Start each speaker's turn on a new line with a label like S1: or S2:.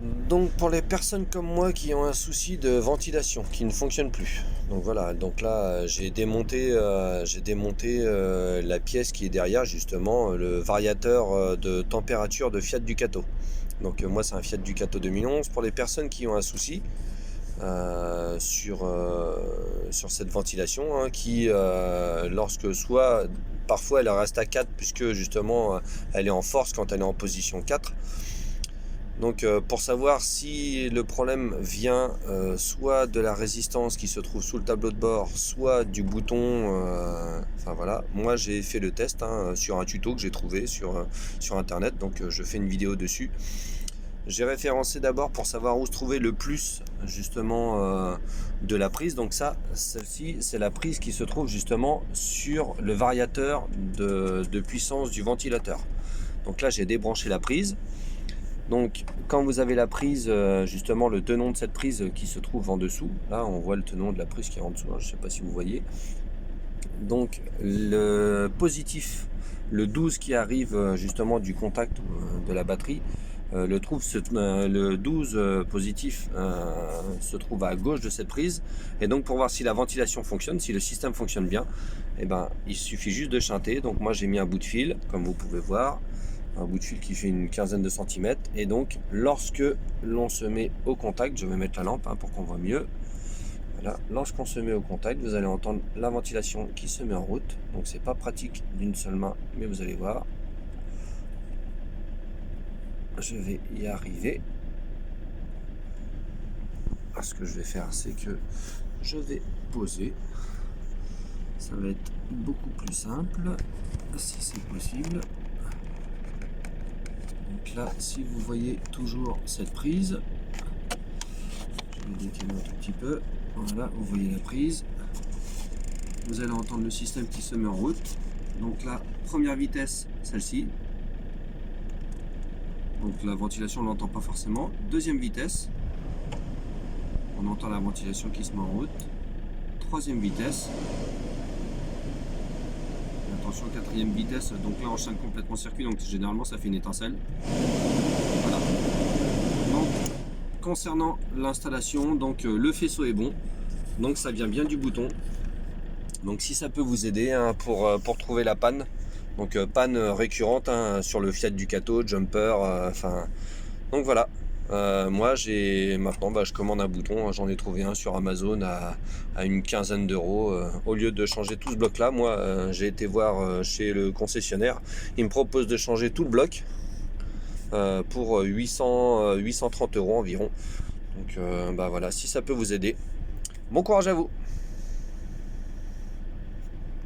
S1: Donc pour les personnes comme moi qui ont un souci de ventilation qui ne fonctionne plus. Donc voilà, donc là j'ai démonté la pièce qui est derrière justement le variateur de température de Fiat Ducato. Donc moi c'est un Fiat Ducato 2011. Pour les personnes qui ont un souci sur cette ventilation hein, qui lorsque soit parfois elle reste à 4 puisque justement elle est en force quand elle est en position 4. Donc pour savoir si le problème vient soit de la résistance qui se trouve sous le tableau de bord, soit du bouton, enfin voilà, moi j'ai fait le test hein, sur un tuto que j'ai trouvé sur internet, donc je fais une vidéo dessus. J'ai référencé d'abord pour savoir où se trouvait le plus justement de la prise, donc celle-ci c'est la prise qui se trouve justement sur le variateur de puissance du ventilateur. Donc là j'ai débranché la prise. Donc quand vous avez la prise, justement le tenon de cette prise qui se trouve en dessous, là on voit le tenon de la prise qui est en dessous, hein, je ne sais pas si vous voyez. Donc le positif, le 12 qui arrive justement du contact de la batterie, le 12 positif se trouve à gauche de cette prise. Et donc pour voir si la ventilation fonctionne, si le système fonctionne bien, eh ben, il suffit juste de chanter. Donc moi j'ai mis un bout de fil, comme vous pouvez voir, un bout de fil qui fait une quinzaine de centimètres. Et donc lorsque l'on se met au contact, je vais mettre la lampe hein, pour qu'on voit mieux. Voilà, lorsqu'on se met au contact, vous allez entendre la ventilation qui se met en route. Donc c'est pas pratique d'une seule main, mais vous allez voir. Je vais y arriver. Alors, ce que je vais faire, c'est que je vais poser. Ça va être beaucoup plus simple, si c'est possible. Donc là, si vous voyez toujours cette prise, je vais décaler un tout petit peu. Voilà, vous voyez la prise. Vous allez entendre le système qui se met en route. Donc la première vitesse, celle-ci. Donc la ventilation, on ne l'entend pas forcément. Deuxième vitesse, on entend la ventilation qui se met en route. Troisième vitesse. Attention, quatrième vitesse, donc là on change complètement circuit, donc généralement ça fait une étincelle. Voilà. Donc concernant l'installation, donc le faisceau est bon, donc ça vient bien du bouton. Donc si ça peut vous aider hein, pour trouver la panne, donc panne récurrente hein, sur le Fiat Ducato, jumper, enfin donc voilà. Moi maintenant je commande un bouton, j'en ai trouvé un sur Amazon à une quinzaine d'euros. Au lieu de changer tout ce bloc là, moi j'ai été voir chez le concessionnaire, il me propose de changer tout le bloc pour 830 euros environ. Donc bah voilà, si ça peut vous aider, bon courage à vous.